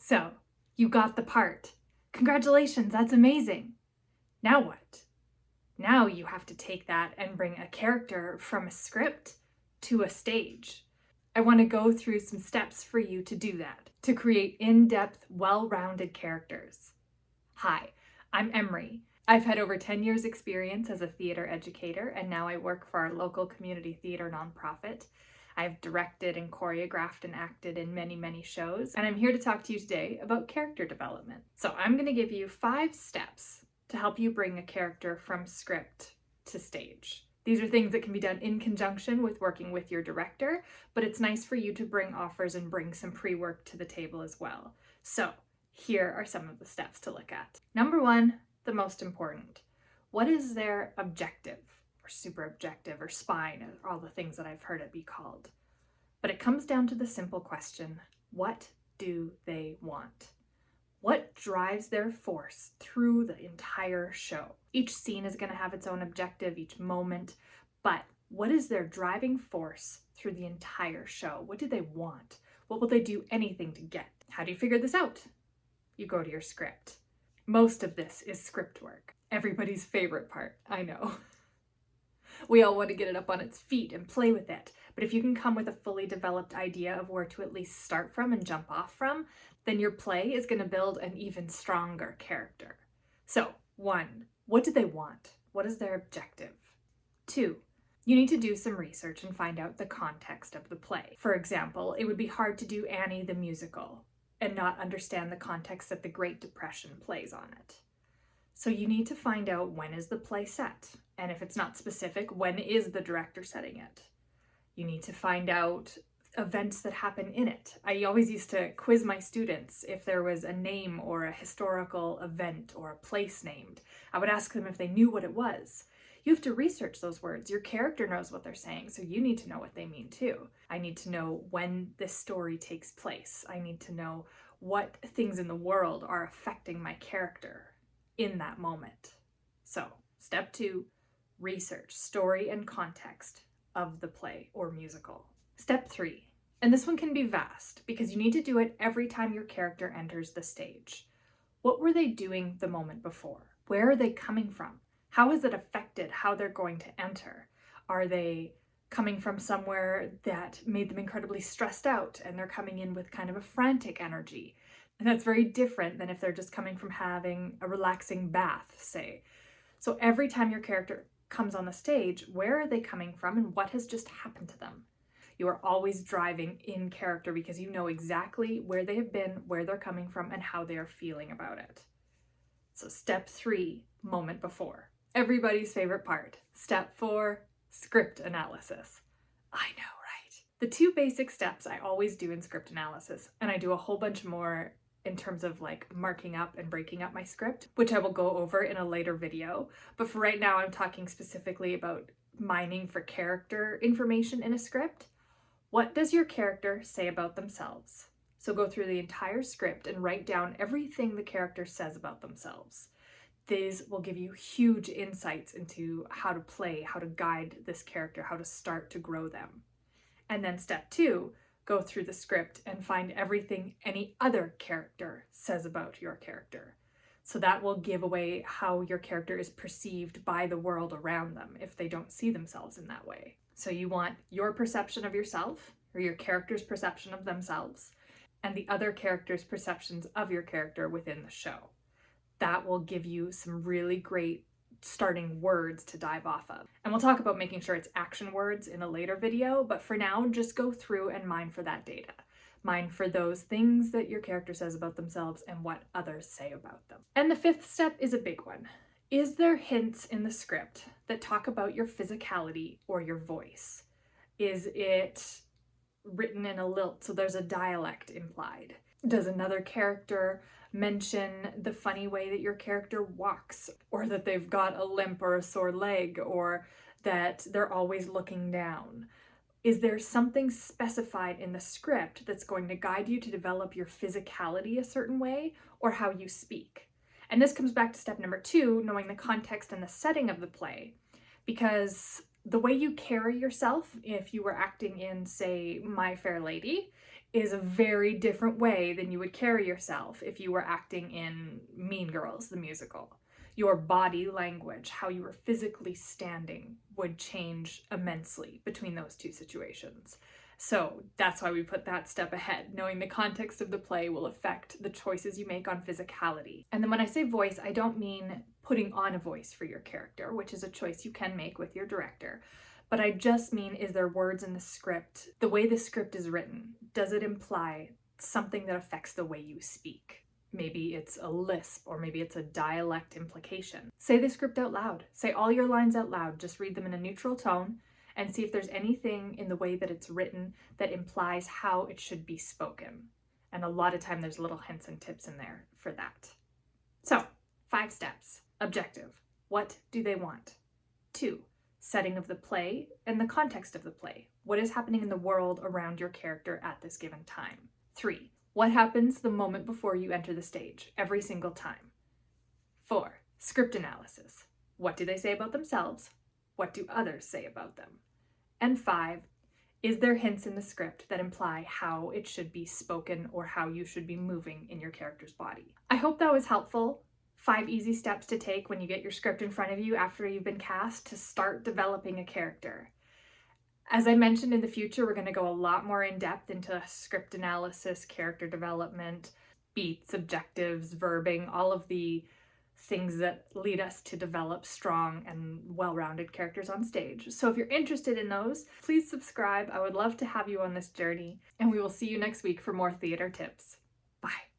So, you got the part. Congratulations, that's amazing. Now what? Now you have to take that and bring a character from a script to a stage. I want to go through some steps for you to do that, to create in-depth, well-rounded characters. Hi, I'm Emery. I've had over 10 years experience as a theater educator, and now I work for our local community theater nonprofit. I've directed and choreographed and acted in many shows, and I'm here to talk to you today about character development. So I'm going to give you 5 steps to help you bring a character from script to stage. These are things that can be done in conjunction with working with your director, but it's nice for you to bring offers and bring some pre-work to the table as well. So here are some of the steps to look at. Number 1, the most important. What is their objective, or super objective, or spine, or all the things that I've heard it be called? But it comes down to the simple question, what do they want? What drives their force through the entire show? Each scene is going to have its own objective, each moment, but what is their driving force through the entire show? What do they want? What will they do anything to get? How do you figure this out? You go to your script. Most of this is script work. Everybody's favorite part, I know. We all want to get it up on its feet and play with it, but if you can come with a fully developed idea of where to at least start from and jump off from, then your play is going to build an even stronger character. So, 1, what do they want? What is their objective? 2, you need to do some research and find out the context of the play. For example, it would be hard to do Annie the musical and not understand the context that the Great Depression plays on it. So you need to find out, when is the play set? And if it's not specific, when is the director setting it? You need to find out events that happen in it. I always used to quiz my students if there was a name or a historical event or a place named. I would ask them if they knew what it was. You have to research those words. Your character knows what they're saying, so you need to know what they mean too. I need to know when this story takes place. I need to know what things in the world are affecting my character in that moment. So, step 2, research story and context of the play or musical. Step 3, and this one can be vast because you need to do it every time your character enters the stage. What were they doing the moment before? Where are they coming from? How has it affected how they're going to enter? Are they coming from somewhere that made them incredibly stressed out and they're coming in with kind of a frantic energy? And that's very different than if they're just coming from having a relaxing bath, say. So every time your character comes on the stage, where are they coming from and what has just happened to them? You are always driving in character because you know exactly where they have been, where they're coming from, and how they are feeling about it. So step 3, moment before. Everybody's favorite part. Step 4, script analysis. I know, right? The 2 basic steps I always do in script analysis, and I do a whole bunch more in terms of like marking up and breaking up my script, which I will go over in a later video. But for right now, I'm talking specifically about mining for character information in a script. What does your character say about themselves? So go through the entire script and write down everything the character says about themselves. These will give you huge insights into how to play, how to guide this character, how to start to grow them. And then step 2, go through the script and find everything any other character says about your character. So that will give away how your character is perceived by the world around them if they don't see themselves in that way. So you want your perception of yourself, or your character's perception of themselves, and the other character's perceptions of your character within the show. That will give you some really great starting words to dive off of. And we'll talk about making sure it's action words in a later video, but for now, just go through and mine for that data. Mine for those things that your character says about themselves and what others say about them. And the 5th step is a big one. Is there hints in the script that talk about your physicality or your voice? Is it written in a lilt, so there's a dialect implied? Does another character mention the funny way that your character walks, or that they've got a limp or a sore leg, or that they're always looking down? Is there something specified in the script that's going to guide you to develop your physicality a certain way, or how you speak? And this comes back to step number 2, knowing the context and the setting of the play, because the way you carry yourself, if you were acting in, say, My Fair Lady, is a very different way than you would carry yourself if you were acting in Mean Girls, the musical. Your body language, how you were physically standing, would change immensely between those two situations. So that's why we put that step ahead. Knowing the context of the play will affect the choices you make on physicality. And then when I say voice, I don't mean putting on a voice for your character, which is a choice you can make with your director. But I just mean, is there words in the script? The way the script is written, does it imply something that affects the way you speak? Maybe it's a lisp, or maybe it's a dialect implication. Say the script out loud. Say all your lines out loud. Just read them in a neutral tone and see if there's anything in the way that it's written that implies how it should be spoken. And a lot of time there's little hints and tips in there for that. So, 5 steps. Objective. What do they want? 2. Setting of the play and the context of the play. What is happening in the world around your character at this given time? 3. What happens the moment before you enter the stage, every single time? 4. Script analysis. What do they say about themselves? What do others say about them? And 5. Is there hints in the script that imply how it should be spoken or how you should be moving in your character's body? I hope that was helpful. 5 easy steps to take when you get your script in front of you after you've been cast to start developing a character. As I mentioned, in the future, we're going to go a lot more in depth into script analysis, character development, beats, objectives, verbing, all of the things that lead us to develop strong and well-rounded characters on stage. So if you're interested in those, please subscribe. I would love to have you on this journey, and we will see you next week for more theater tips. Bye.